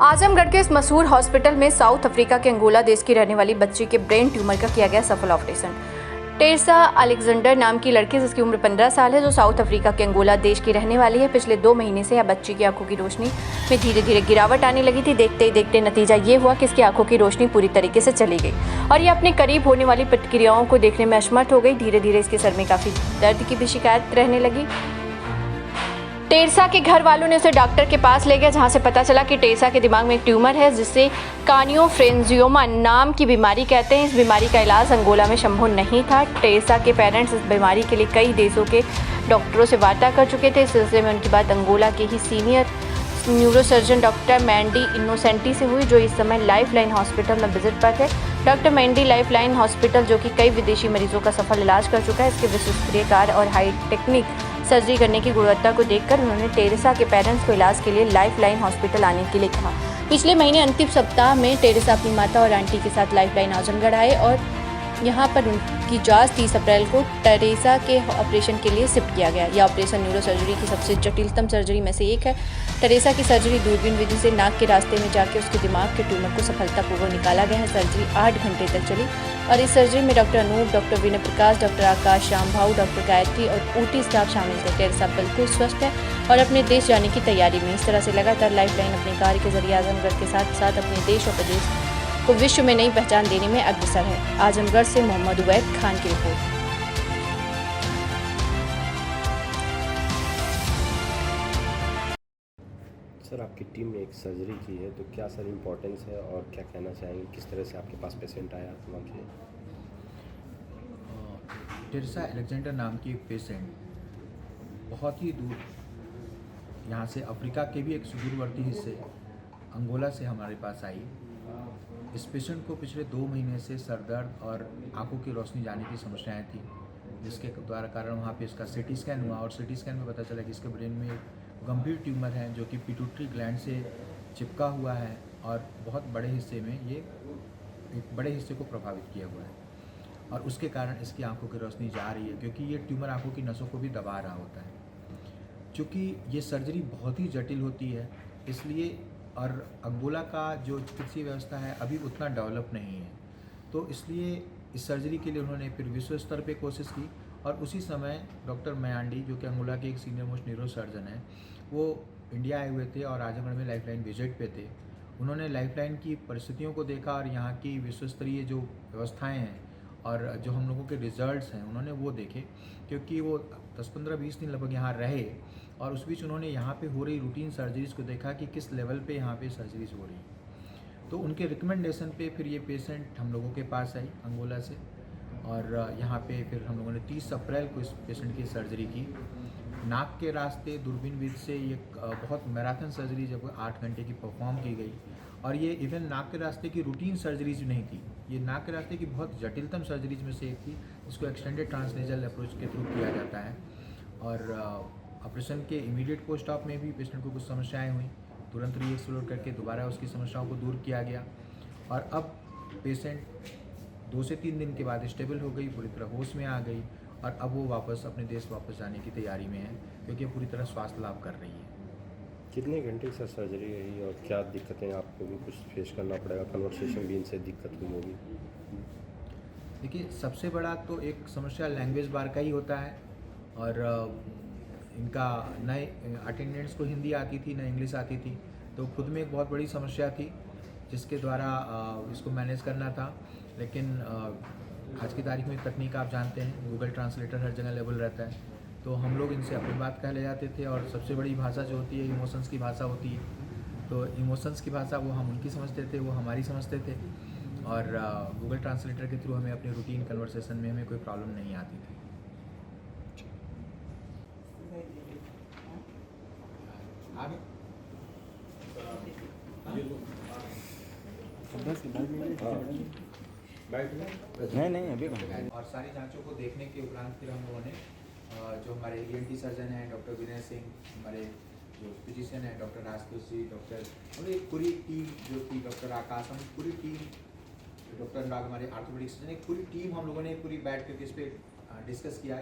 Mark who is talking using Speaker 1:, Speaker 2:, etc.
Speaker 1: आजमगढ़ के इस मशहूर हॉस्पिटल में साउथ अफ्रीका के अंगोला देश की रहने वाली बच्ची के ब्रेन ट्यूमर का किया गया सफल ऑपरेशन। टेरसा अलेक्जेंडर नाम की लड़की जिसकी उम्र 15 साल है, जो साउथ अफ्रीका के अंगोला देश की रहने वाली है, पिछले 2 महीने से यह बच्ची की आंखों की रोशनी में धीरे धीरे गिरावट आने लगी थी। देखते ही देखते नतीजा ये हुआ कि इसकी आंखों की रोशनी पूरी तरीके से चली गई और ये अपने करीब होने वाली प्रतिक्रियाओं को देखने में असमर्थ हो गई। धीरे धीरे इसके सर में काफ़ी दर्द की भी शिकायत रहने लगी। टेरसा के घर वालों ने उसे डॉक्टर के पास ले गया, जहां से पता चला कि टेरसा के दिमाग में एक ट्यूमर है जिसे कानियोफ्रेंजियोमा नाम की बीमारी कहते हैं। इस बीमारी का इलाज अंगोला में संभव नहीं था। टेरसा के पेरेंट्स इस बीमारी के लिए कई देशों के डॉक्टरों से वार्ता कर चुके थे। इस सिलसिले में उनकी बात अंगोला के ही सीनियर न्यूरोसर्जन डॉक्टर मैंडी इनोसेंटी से हुई, जो इस समय लाइफलाइन हॉस्पिटल में विजिट पर थे। डॉक्टर मैंडी लाइफलाइन हॉस्पिटल, जो कि कई विदेशी मरीजों का सफल इलाज कर चुका है, इसके विश्वस्तरीय कार्य और हाई टेक्निक सर्जरी करने की गुणवत्ता को देखकर उन्होंने टेरेसा के पेरेंट्स को इलाज के लिए लाइफलाइन हॉस्पिटल आने के लिए कहा। पिछले महीने अंतिम सप्ताह में टेरेसा अपनी माता और आंटी के साथ लाइफलाइन आजमगढ़ आए और यहाँ पर उनकी जांच 30 अप्रैल को टेरेसा के ऑपरेशन के लिए शिफ्ट किया गया। यह ऑपरेशन न्यूरो सर्जरी की सबसे जटिलतम सर्जरी में से एक है। टेरेसा की सर्जरी दूरबीन विधि से नाक के रास्ते में जाकर उसके दिमाग के ट्यूमर को सफलतापूर्वक निकाला गया है। सर्जरी 8 घंटे तक चली और इस सर्जरी में डॉक्टर अनूप, डॉक्टर विनय प्रकाश, डॉक्टर आकाश रामभाऊ, डॉक्टर गायत्री और ओटी स्टाफ शामिल थे। टेरेसा बिल्कुल स्वस्थ है और अपने देश जाने की तैयारी में। इस तरह से लगातार लाइफलाइन अपने कार्य के जरिए आजमगढ़ के साथ साथ अपने देश और प्रदेश को विश्व में नई पहचान देने में अग्रसर है। आजमगढ़ से मोहम्मद उवैद खान की रिपोर्ट।
Speaker 2: सर, आपकी टीम ने एक सर्जरी की है, तो क्या सर इम्पोर्टेंस है और क्या कहना चाहेंगे, किस तरह से आपके पास पेशेंट आया तमाम चीज़ें?
Speaker 3: टेरसा अलेक्जेंडर नाम की एक पेशेंट बहुत ही दूर यहाँ से अफ्रीका के भी एक सुदूरवर्ती हिस्से अंगोला से हमारे पास आई। इस पेशेंट को पिछले 2 महीने से सर दर्द और आंखों की रोशनी जाने की समस्याएं थी, जिसके द्वारा कारण वहाँ पे इसका सीटी स्कैन हुआ और सीटी स्कैन में पता चला कि इसके ब्रेन में एक गंभीर ट्यूमर है जो कि पिट्यूटरी ग्लैंड से चिपका हुआ है और बहुत बड़े हिस्से में ये एक बड़े हिस्से को प्रभावित किया हुआ है और उसके कारण इसकी आंखों की रोशनी जा रही है, क्योंकि ये ट्यूमर आंखों की नसों को भी दबा रहा होता है। चूँकि ये सर्जरी बहुत ही जटिल होती है, इसलिए और अंगोला का जो चिकित्सीय व्यवस्था है अभी उतना डेवलप नहीं है, तो इसलिए इस सर्जरी के लिए उन्होंने फिर विश्व स्तर पे कोशिश की और उसी समय डॉक्टर मैंडी, जो कि अंगोला के एक सीनियर मोस्ट न्यूरो सर्जन हैं, वो इंडिया आए हुए थे और आजमगढ़ में लाइफलाइन विजिट पे थे। उन्होंने लाइफलाइन की परिस्थितियों को देखा और यहाँ की विश्व स्तरीय जो व्यवस्थाएँ हैं और जो हम लोगों के रिजल्ट्स हैं उन्होंने वो देखे, क्योंकि वो 10-15-20 दिन लगभग यहाँ रहे और उस बीच उन्होंने यहाँ पे हो रही रूटीन सर्जरीज़ को देखा कि किस लेवल पे यहाँ पे सर्जरीज़ हो रही। तो उनके रिकमेंडेशन पे फिर ये पेशेंट हम लोगों के पास आई अंगोला से और यहाँ पे फिर हम लोगों ने 30 अप्रैल को इस पेशेंट की सर्जरी की। नाक के रास्ते दूरबीन विधि से ये बहुत मैराथन सर्जरी जब 8 घंटे की परफॉर्म की गई और ये इवन नाक के रास्ते की रूटीन सर्जरीज नहीं थी, ये नाक के रास्ते की बहुत जटिलतम सर्जरीज में से एक थी, जिसको एक्सटेंडेड ट्रांसनेजल अप्रोच के थ्रू किया जाता है। और ऑपरेशन के इमीडिएट पोस्ट ऑप में भी पेशेंट को कुछ समस्याएं हुई, तुरंत रीएक्सप्लोर करके दोबारा उसकी समस्याओं को दूर किया गया और अब पेशेंट 2 से 3 दिन के बाद स्टेबल हो गई, पूरी तरह होश में आ गई और अब वो वापस अपने देश वापस जाने की तैयारी में है, क्योंकि पूरी तरह स्वास्थ्य लाभ कर रही है।
Speaker 2: कितने घंटे सर सर्जरी रही और क्या दिक्कतें आपको भी कुछ फेस करना पड़ेगा? कन्वर्सेशन भी इनसे दिक्कत हुई होगी।
Speaker 3: देखिए, सबसे बड़ा तो एक समस्या लैंग्वेज बार का ही होता है और इनका नए अटेंडेंट्स को हिंदी आती थी, न इंग्लिश आती थी, तो खुद में एक बहुत बड़ी समस्या थी जिसके द्वारा इसको मैनेज करना था। लेकिन आज की तारीख में तकनीक आप जानते हैं, गूगल ट्रांसलेटर हर जगह अवेलेबल रहता है, तो हम लोग इनसे अपनी बात कह ले जाते थे और सबसे बड़ी भाषा जो होती है इमोशंस की भाषा होती है, तो इमोशंस की भाषा वो हम उनकी समझते थे, वो हमारी समझते थे और गूगल ट्रांसलेटर के थ्रू हमें अपनी रूटीन कन्वर्सेशन में हमें कोई प्रॉब्लम नहीं आती थी।
Speaker 4: नहीं अभी
Speaker 3: और सारी जांचों को देखने के उपरांत फिर हम लोगों ने जो हमारे ENT सर्जन हैं डॉक्टर विनय सिंह, हमारे जो फिजिशियन हैं डॉक्टर राजपूत जी, डॉक्टर और एक पूरी टीम जो थी, डॉक्टर आकाश, हम पूरी टीम, डॉक्टर नाग हमारे आर्थोपेडिक सर्जन, एक पूरी टीम हम लोगों ने पूरी बैठ करके इस पर डिस्कस किया।